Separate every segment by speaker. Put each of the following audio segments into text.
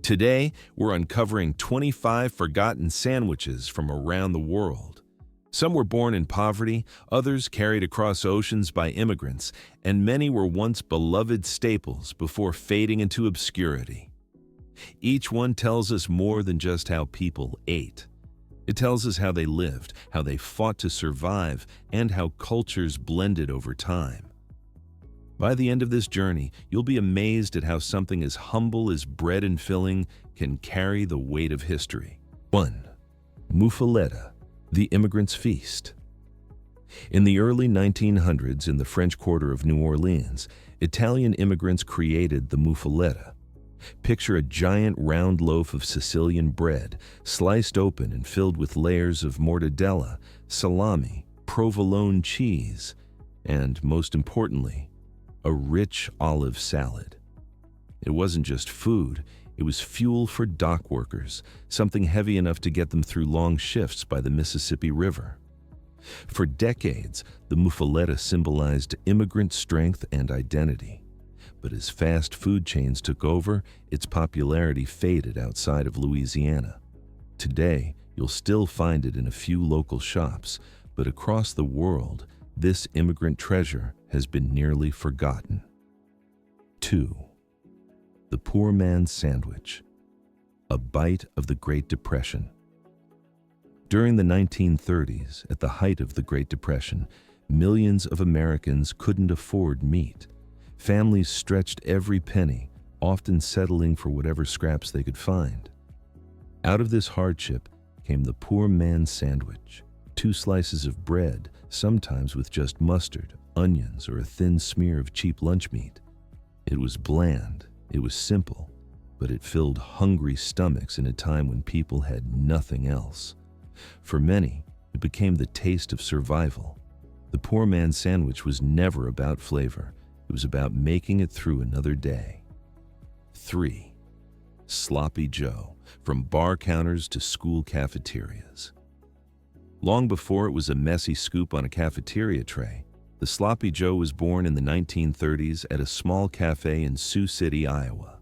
Speaker 1: Today, we're uncovering 25 forgotten sandwiches from around the world. Some were born in poverty, others carried across oceans by immigrants, and many were once beloved staples before fading into obscurity. Each one tells us more than just how people ate. It tells us how they lived, how they fought to survive, and how cultures blended over time. By the end of this journey, you'll be amazed at how something as humble as bread and filling can carry the weight of history. 1. Muffaletta, the immigrant's feast. In the early 1900s in the French Quarter of New Orleans, Italian immigrants created the muffaletta. Picture a giant round loaf of Sicilian bread, sliced open and filled with layers of mortadella, salami, provolone cheese, and, most importantly, a rich olive salad. It wasn't just food, it was fuel for dock workers, something heavy enough to get them through long shifts by the Mississippi River. For decades, the muffaletta symbolized immigrant strength and identity. But as fast food chains took over, its popularity faded outside of Louisiana. Today, you'll still find it in a few local shops, but across the world, this immigrant treasure has been nearly forgotten. 2. The poor man's sandwich, a bite of the Great Depression. During the 1930s, at the height of the Great Depression, millions of Americans couldn't afford meat. Families stretched every penny, often settling for whatever scraps they could find. Out of this hardship came the poor man's sandwich, 2 slices of bread, sometimes with just mustard, onions, or a thin smear of cheap lunch meat. It was bland, it was simple, but it filled hungry stomachs in a time when people had nothing else. For many, it became the taste of survival. The poor man's sandwich was never about flavor. It was about making it through another day. 3. Sloppy Joe, from bar counters to school cafeterias. Long before it was a messy scoop on a cafeteria tray, the Sloppy Joe was born in the 1930s at a small cafe in Sioux City, Iowa.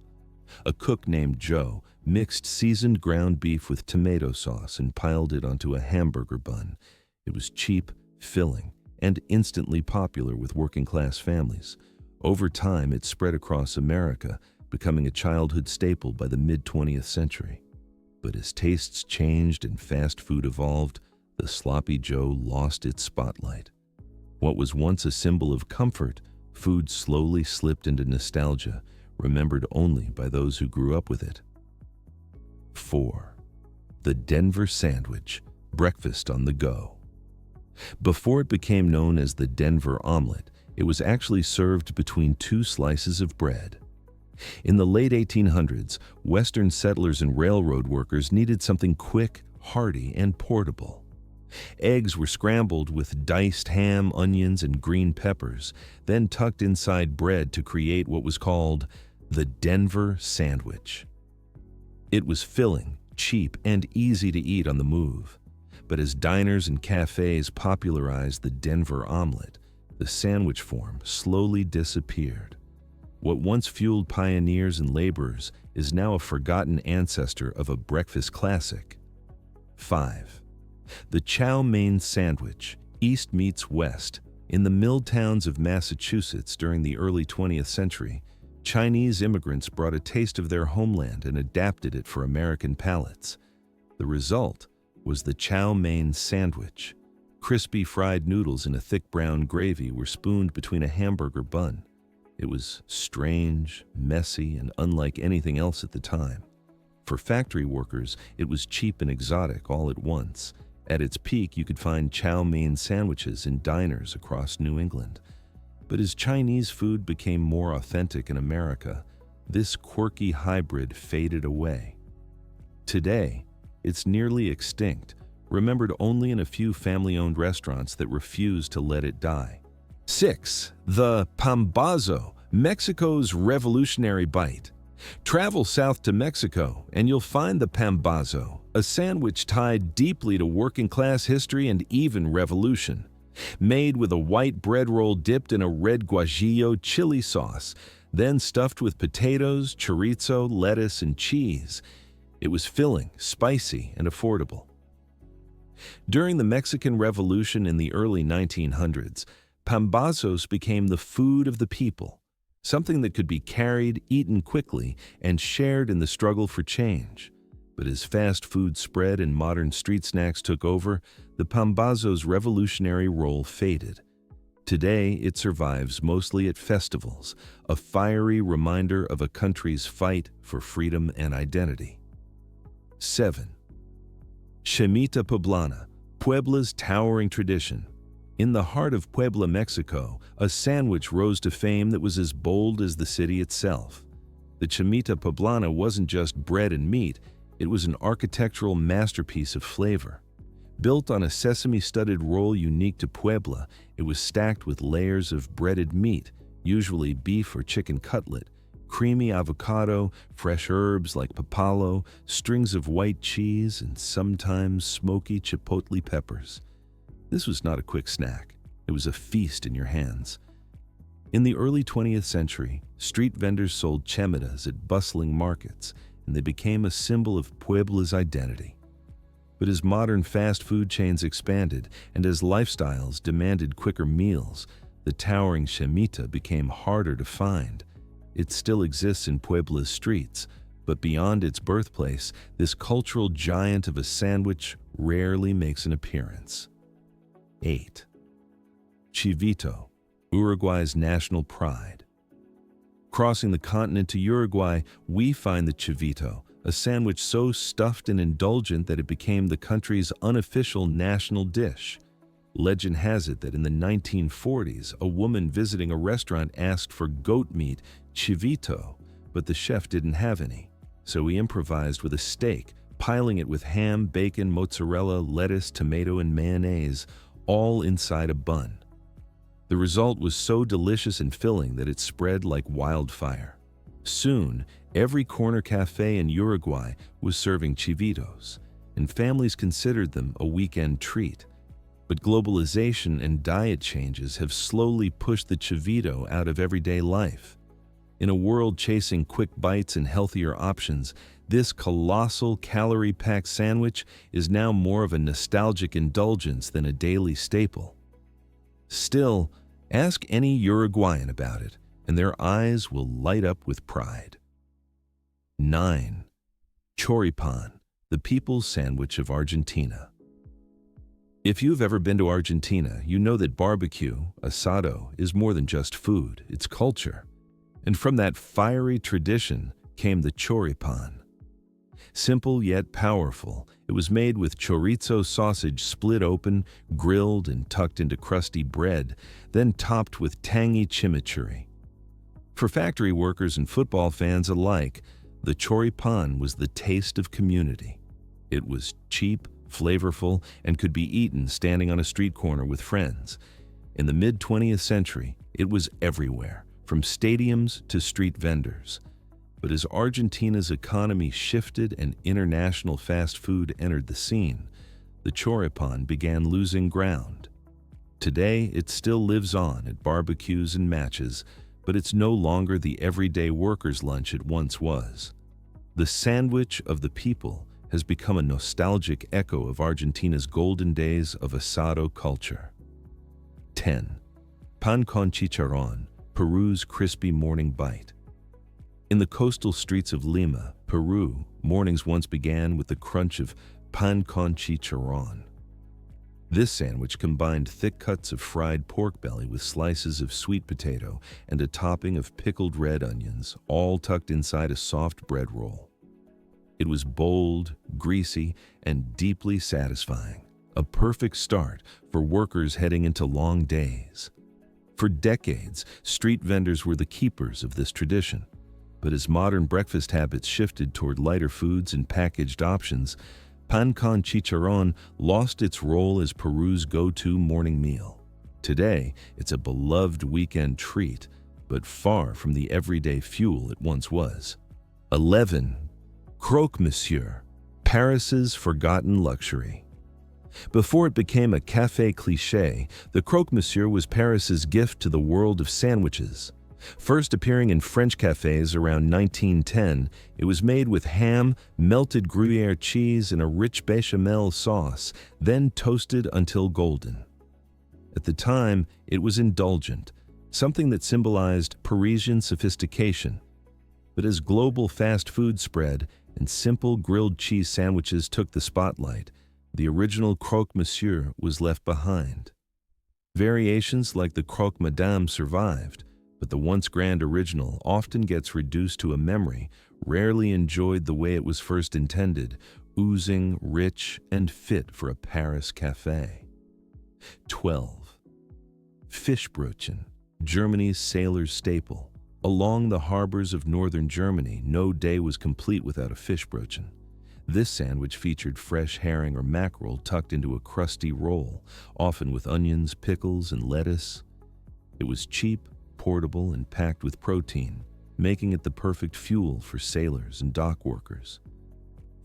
Speaker 1: A cook named Joe mixed seasoned ground beef with tomato sauce and piled it onto a hamburger bun. It was cheap, filling, and instantly popular with working-class families. Over time, it spread across America, becoming a childhood staple by the mid-20th century. But as tastes changed and fast food evolved, the Sloppy Joe lost its spotlight. What was once a symbol of comfort, food slowly slipped into nostalgia, remembered only by those who grew up with it. 4. The Denver sandwich, breakfast on the go. Before it became known as the Denver omelet, it was actually served between 2 slices of bread. In the late 1800s, Western settlers and railroad workers needed something quick, hearty, and portable. Eggs were scrambled with diced ham, onions, and green peppers, then tucked inside bread to create what was called the Denver sandwich. It was filling, cheap, and easy to eat on the move. But as diners and cafes popularized the Denver omelet, the sandwich form slowly disappeared. What once fueled pioneers and laborers is now a forgotten ancestor of a breakfast classic. 5. The chow mein sandwich, East meets West. In the mill towns of Massachusetts during the early 20th century, Chinese immigrants brought a taste of their homeland and adapted it for American palates. The result was the chow mein sandwich. Crispy fried noodles in a thick brown gravy were spooned between a hamburger bun. It was strange, messy, and unlike anything else at the time. For factory workers, it was cheap and exotic all at once. At its peak, you could find chow mein sandwiches in diners across New England. But as Chinese food became more authentic in America, this quirky hybrid faded away. Today, it's nearly extinct, remembered only in a few family-owned restaurants that refuse to let it die. 6. The pambazo, Mexico's revolutionary bite. Travel south to Mexico and you'll find the pambazo, a sandwich tied deeply to working-class history and even revolution. Made with a white bread roll dipped in a red guajillo chili sauce, Then stuffed with potatoes, chorizo, lettuce, and cheese. It was filling, spicy, and affordable. During the Mexican Revolution in the early 1900s, pambazos became the food of the people, something that could be carried, eaten quickly, and shared in the struggle for change. But as fast food spread and modern street snacks took over, the pambazos' revolutionary role faded. Today, it survives mostly at festivals, a fiery reminder of a country's fight for freedom and identity. 7. Chimita Poblana, Puebla's towering tradition. In the heart of Puebla, Mexico, a sandwich rose to fame that was as bold as the city itself. The Chimita Poblana wasn't just bread and meat, it was an architectural masterpiece of flavor. Built on a sesame-studded roll unique to Puebla, it was stacked with layers of breaded meat, usually beef or chicken cutlet, creamy avocado, fresh herbs like papalo, strings of white cheese, and sometimes smoky chipotle peppers. This was not a quick snack. It was a feast in your hands. In the early 20th century, street vendors sold chimitas at bustling markets, and they became a symbol of Puebla's identity. But as modern fast food chains expanded and as lifestyles demanded quicker meals, the towering chimita became harder to find. It still exists in Puebla's streets, but beyond its birthplace, this cultural giant of a sandwich rarely makes an appearance. 8. Chivito, Uruguay's national pride. Crossing the continent to Uruguay, we find the chivito, a sandwich so stuffed and indulgent that it became the country's unofficial national dish. Legend has it that in the 1940s, a woman visiting a restaurant asked for goat meat, chivito, but the chef didn't have any. So he improvised with a steak, piling it with ham, bacon, mozzarella, lettuce, tomato, and mayonnaise, all inside a bun. The result was so delicious and filling that it spread like wildfire. Soon, every corner cafe in Uruguay was serving chivitos, and families considered them a weekend treat. But globalization and diet changes have slowly pushed the chivito out of everyday life. In a world chasing quick bites and healthier options, this colossal calorie-packed sandwich is now more of a nostalgic indulgence than a daily staple. Still, ask any Uruguayan about it, and their eyes will light up with pride. 9. Choripan, the people's sandwich of Argentina. If you've ever been to Argentina, you know that barbecue, asado, is more than just food, it's culture. And from that fiery tradition came the choripan. Simple yet powerful, it was made with chorizo sausage split open, grilled and tucked into crusty bread, then topped with tangy chimichurri. For factory workers and football fans alike, the choripan was the taste of community. It was cheap, flavorful, and could be eaten standing on a street corner with friends. In the mid-20th century, it was everywhere, from stadiums to street vendors. But as Argentina's economy shifted and international fast food entered the scene, the choripan began losing ground. Today, it still lives on at barbecues and matches, but it's no longer the everyday worker's lunch it once was. The sandwich of the people has become a nostalgic echo of Argentina's golden days of asado culture. 10. Pan con chicharrón, Peru's crispy morning bite. In the coastal streets of Lima, Peru, mornings once began with the crunch of pan con chicharrón. This sandwich combined thick cuts of fried pork belly with slices of sweet potato and a topping of pickled red onions, all tucked inside a soft bread roll. It was bold, greasy, and deeply satisfying, a perfect start for workers heading into long days. For decades, street vendors were the keepers of this tradition. But as modern breakfast habits shifted toward lighter foods and packaged options, pan con chicharrón lost its role as Peru's go-to morning meal. Today, it's a beloved weekend treat, but far from the everyday fuel it once was. 11. Croque Monsieur, Paris's forgotten luxury. Before it became a café cliché, the croque monsieur was Paris's gift to the world of sandwiches. First appearing in French cafes around 1910, it was made with ham, melted Gruyere cheese, and a rich bechamel sauce, then toasted until golden. At the time, it was indulgent, something that symbolized Parisian sophistication. But as global fast food spread and simple grilled cheese sandwiches took the spotlight, the original croque monsieur was left behind. Variations like the croque madame survived, but the once grand original often gets reduced to a memory, rarely enjoyed the way it was first intended, oozing, rich, and fit for a Paris café. 12. Fischbrötchen, Germany's sailor's staple. Along the harbors of northern Germany, no day was complete without a Fischbrötchen. This sandwich featured fresh herring or mackerel tucked into a crusty roll, often with onions, pickles, and lettuce. It was cheap, portable, and packed with protein, making it the perfect fuel for sailors and dock workers.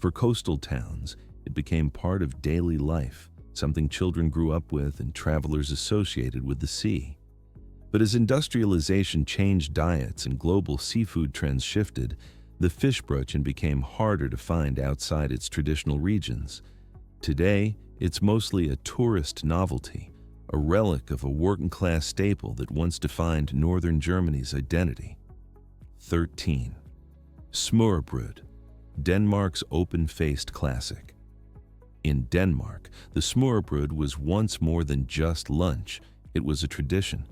Speaker 1: For coastal towns, it became part of daily life, something children grew up with and travelers associated with the sea. But as industrialization changed diets and global seafood trends shifted, the Fischbrötchen became harder to find outside its traditional regions. Today, it's mostly a tourist novelty, a relic of a working-class staple that once defined northern Germany's identity. 13. Smørrebrød, Denmark's open-faced classic. In Denmark, the smørrebrød was once more than just lunch. It was a tradition.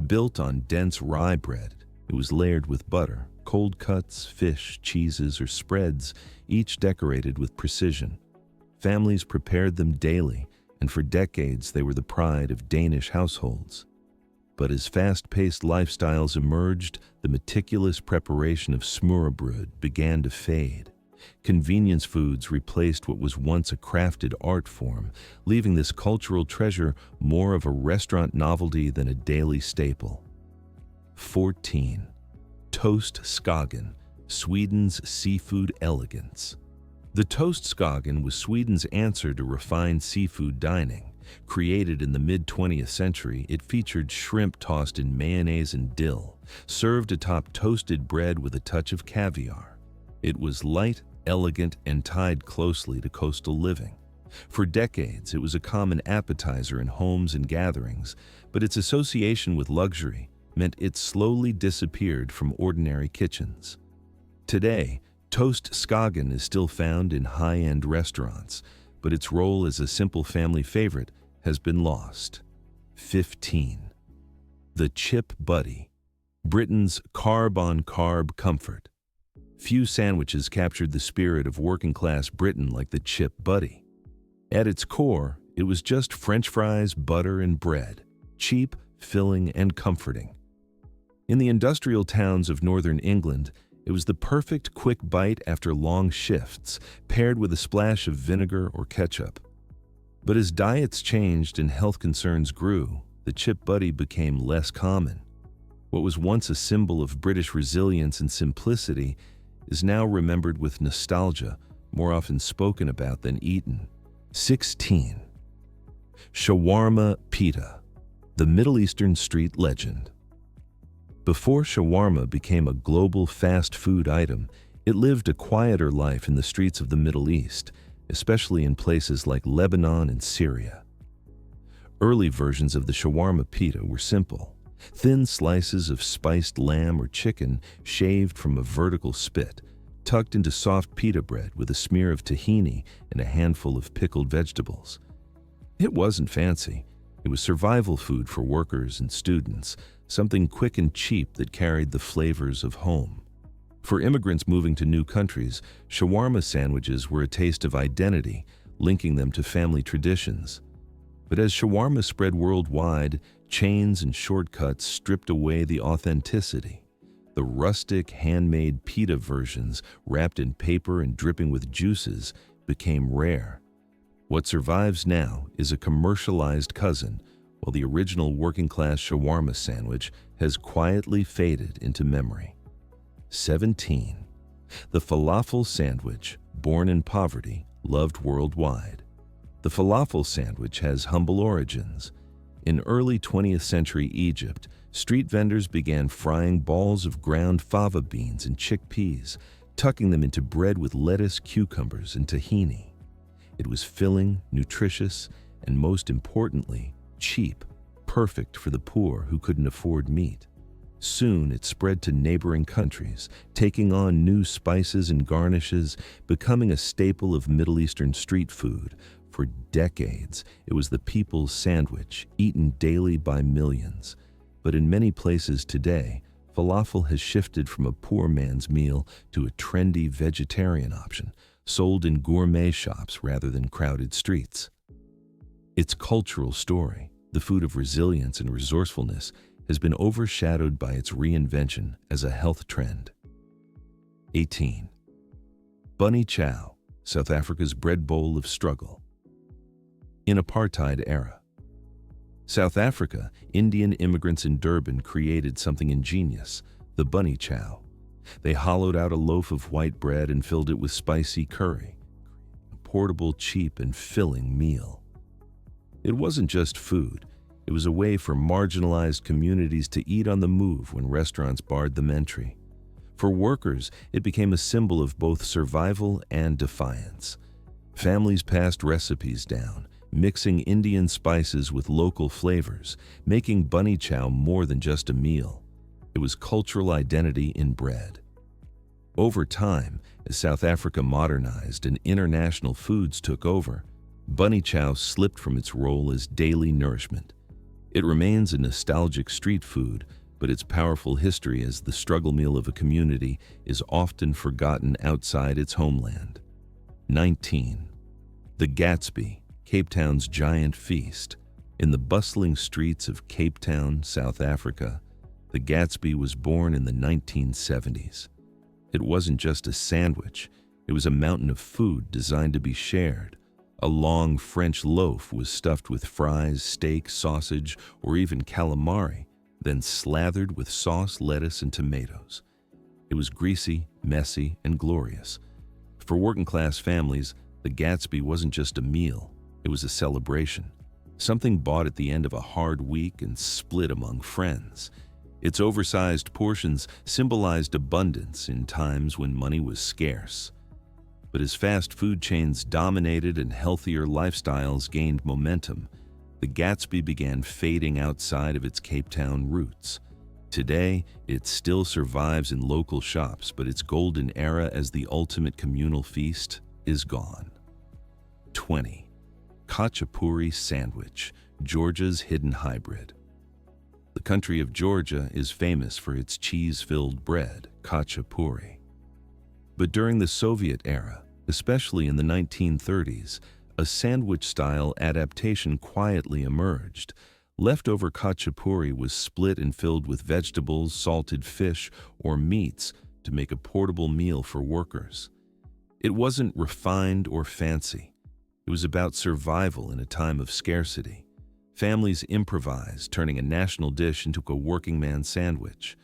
Speaker 1: Built on dense rye bread, it was layered with butter, cold cuts, fish, cheeses, or spreads, each decorated with precision. Families prepared them daily, and for decades they were the pride of Danish households. But as fast-paced lifestyles emerged, the meticulous preparation of smørrebrød began to fade. Convenience foods replaced what was once a crafted art form, leaving this cultural treasure more of a restaurant novelty than a daily staple. 14. Toastskagen, Sweden's seafood elegance. The toastskagen was Sweden's answer to refined seafood dining. Created in the mid-20th century, it featured shrimp tossed in mayonnaise and dill, served atop toasted bread with a touch of caviar. It was light, elegant, and tied closely to coastal living. For decades, it was a common appetizer in homes and gatherings, but its association with luxury meant it slowly disappeared from ordinary kitchens. Today, toastskagen is still found in high-end restaurants, but its role as a simple family favorite has been lost. 15. The Chip Buddy, Britain's carb-on-carb comfort. Few sandwiches captured the spirit of working-class Britain like the Chip Buddy. At its core, it was just French fries, butter, and bread, cheap, filling, and comforting. In the industrial towns of northern England, it was the perfect quick bite after long shifts, paired with a splash of vinegar or ketchup. But as diets changed and health concerns grew, the Chip Buddy became less common. What was once a symbol of British resilience and simplicity is now remembered with nostalgia, more often spoken about than eaten. 16. Shawarma pita, the Middle Eastern street legend. Before shawarma became a global fast food item, it lived a quieter life in the streets of the Middle East, especially in places like Lebanon and Syria. Early versions of the shawarma pita were simple: thin slices of spiced lamb or chicken shaved from a vertical spit, tucked into soft pita bread with a smear of tahini and a handful of pickled vegetables. It wasn't fancy. It was survival food for workers and students, something quick and cheap that carried the flavors of home. For immigrants moving to new countries, shawarma sandwiches were a taste of identity, linking them to family traditions. But as shawarma spread worldwide, chains and shortcuts stripped away the authenticity. The rustic, handmade pita versions, wrapped in paper and dripping with juices, became rare. What survives now is a commercialized cousin, while the original working-class shawarma sandwich has quietly faded into memory. 17. The falafel sandwich, born in poverty, loved worldwide. The falafel sandwich has humble origins. In early 20th century Egypt, street vendors began frying balls of ground fava beans and chickpeas, tucking them into bread with lettuce, cucumbers, and tahini. It was filling, nutritious, and most importantly, cheap, perfect for the poor who couldn't afford meat. Soon it spread to neighboring countries, taking on new spices and garnishes, becoming a staple of Middle Eastern street food. For decades, it was the people's sandwich, eaten daily by millions. But in many places today, falafel has shifted from a poor man's meal to a trendy vegetarian option, sold in gourmet shops rather than crowded streets. Its cultural story, the food of resilience and resourcefulness, has been overshadowed by its reinvention as a health trend. 18. Bunny chow, South Africa's bread bowl of struggle. In apartheid era, South Africa, Indian immigrants in Durban created something ingenious, the bunny chow. They hollowed out a loaf of white bread and filled it with spicy curry, a portable, cheap, and filling meal. It wasn't just food. It was a way for marginalized communities to eat on the move when restaurants barred them entry. For workers, it became a symbol of both survival and defiance. Families passed recipes down, mixing Indian spices with local flavors, making bunny chow more than just a meal. It was cultural identity in bread. Over time, as South Africa modernized and international foods took over, bunny chow slipped from its role as daily nourishment. It remains a nostalgic street food, but its powerful history as the struggle meal of a community is often forgotten outside its homeland. 19. The Gatsby, Cape Town's giant feast. In the bustling streets of Cape Town, South Africa, the Gatsby was born in the 1970s. It wasn't just a sandwich, it was a mountain of food designed to be shared. A long French loaf was stuffed with fries, steak, sausage, or even calamari, then slathered with sauce, lettuce, and tomatoes. It was greasy, messy, and glorious. For working-class families, the Gatsby wasn't just a meal, it was a celebration, something bought at the end of a hard week and split among friends. Its oversized portions symbolized abundance in times when money was scarce. But as fast food chains dominated and healthier lifestyles gained momentum, the Gatsby began fading outside of its Cape Town roots. Today, it still survives in local shops, but its golden era as the ultimate communal feast is gone. 20. Khachapuri sandwich, Georgia's hidden hybrid. The country of Georgia is famous for its cheese-filled bread, khachapuri. But during the Soviet era, especially in the 1930s, a sandwich-style adaptation quietly emerged. Leftover khachapuri was split and filled with vegetables, salted fish, or meats to make a portable meal for workers. It wasn't refined or fancy. It was about survival in a time of scarcity. Families improvised, turning a national dish into a working man's sandwich.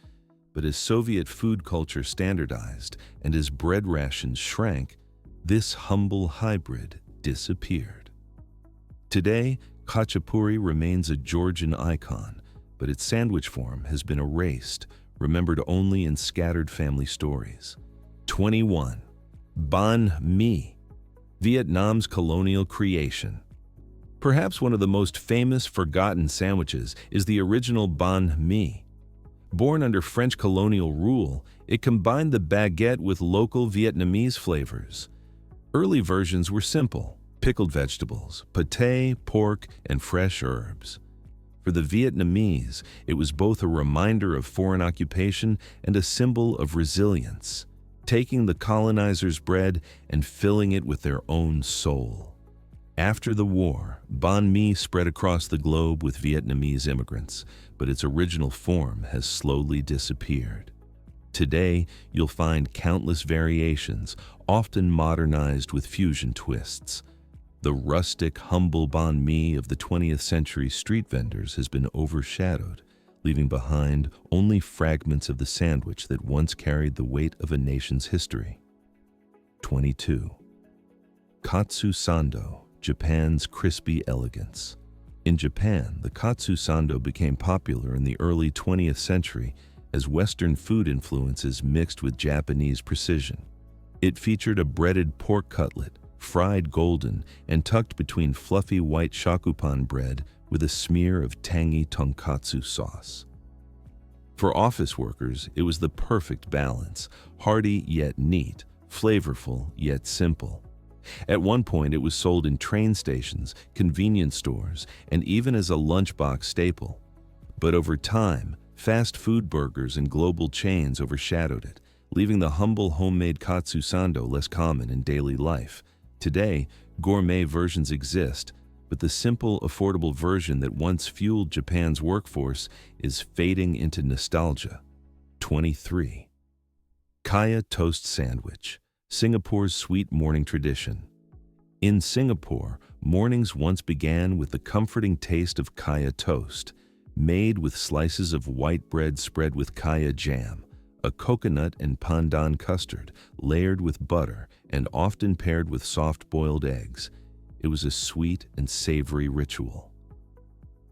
Speaker 1: But as Soviet food culture standardized and as bread rations shrank, this humble hybrid disappeared. Today, khachapuri remains a Georgian icon, but its sandwich form has been erased, remembered only in scattered family stories. 21. Banh mi, Vietnam's colonial creation. Perhaps one of the most famous forgotten sandwiches is the original banh mi. Born under French colonial rule, it combined the baguette with local Vietnamese flavors. Early versions were simple: pickled vegetables, pâté, pork, and fresh herbs. For the Vietnamese, it was both a reminder of foreign occupation and a symbol of resilience, taking the colonizers' bread and filling it with their own soul. After the war, banh mi spread across the globe with Vietnamese immigrants, but its original form has slowly disappeared. Today, you'll find countless variations, often modernized with fusion twists. The rustic, humble banh mi of the 20th century street vendors has been overshadowed, leaving behind only fragments of the sandwich that once carried the weight of a nation's history. 22. Katsu sando, Japan's crispy elegance. In Japan, the katsu sando became popular in the early 20th century as Western food influences mixed with Japanese precision. It featured a breaded pork cutlet, fried golden, and tucked between fluffy white shakupan bread with a smear of tangy tonkatsu sauce. For office workers, it was the perfect balance, hearty yet neat, flavorful yet simple. At one point, it was sold in train stations, convenience stores, and even as a lunchbox staple. But over time, fast food burgers and global chains overshadowed it, leaving the humble homemade katsu sando less common in daily life. Today, gourmet versions exist, but the simple, affordable version that once fueled Japan's workforce is fading into nostalgia. 23. Kaya Toast Sandwich, Singapore's sweet morning tradition. In Singapore, mornings once began with the comforting taste of kaya toast, made with slices of white bread spread with kaya jam, a coconut and pandan custard layered with butter and often paired with soft-boiled eggs. It was a sweet and savory ritual.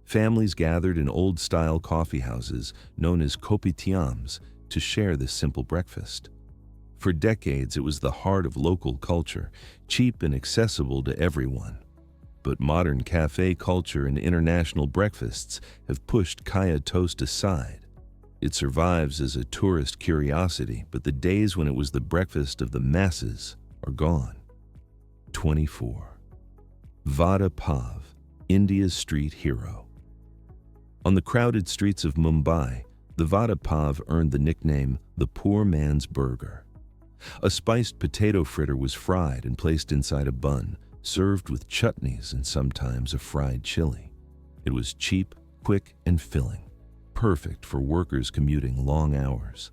Speaker 1: Families gathered in old-style coffee houses known as kopitiams to share this simple breakfast. For decades, it was the heart of local culture, cheap and accessible to everyone. But modern cafe culture and international breakfasts have pushed kaya toast aside. It survives as a tourist curiosity, but the days when it was the breakfast of the masses are gone. 24. Vada Pav, India's street hero. On the crowded streets of Mumbai, the Vada Pav earned the nickname the poor man's burger. A spiced potato fritter was fried and placed inside a bun, served with chutneys and sometimes a fried chili. It was cheap, quick, and filling, perfect for workers commuting long hours.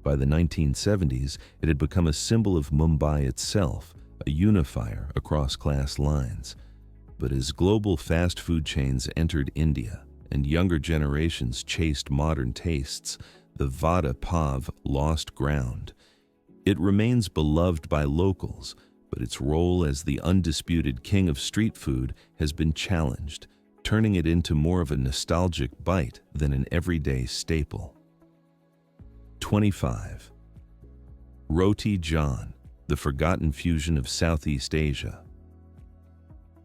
Speaker 1: By the 1970s, it had become a symbol of Mumbai itself, a unifier across class lines. But as global fast food chains entered India and younger generations chased modern tastes, the Vada Pav lost ground. It remains beloved by locals, but its role as the undisputed king of street food has been challenged, turning it into more of a nostalgic bite than an everyday staple. 25. Roti John, the forgotten fusion of Southeast Asia.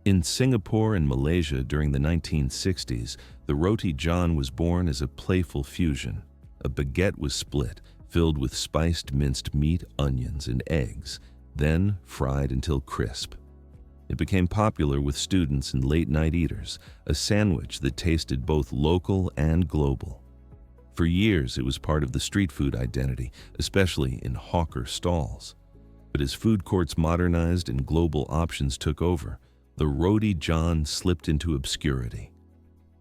Speaker 1: In Singapore and Malaysia during the 1960s, the Roti John was born as a playful fusion. A baguette was split, filled with spiced minced meat, onions, and eggs, then fried until crisp. It became popular with students and late-night eaters, a sandwich that tasted both local and global. For years, it was part of the street food identity, especially in hawker stalls. But as food courts modernized and global options took over, the Roti John slipped into obscurity.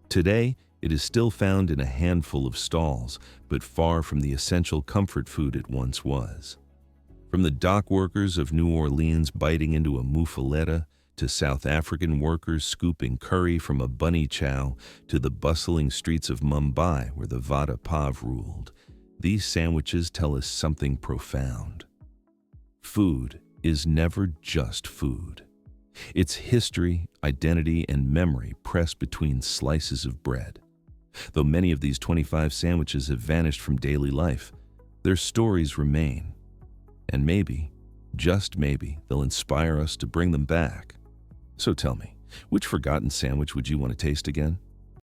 Speaker 1: Today, it is still found in a handful of stalls, but far from the essential comfort food it once was. From the dock workers of New Orleans biting into a muffaletta, to South African workers scooping curry from a bunny chow, to the bustling streets of Mumbai where the Vada Pav ruled, these sandwiches tell us something profound. Food is never just food. It's history, identity, and memory pressed between slices of bread. Though many of these 25 sandwiches have vanished from daily life, their stories remain. And maybe, just maybe, they'll inspire us to bring them back. So tell me, which forgotten sandwich would you want to taste again?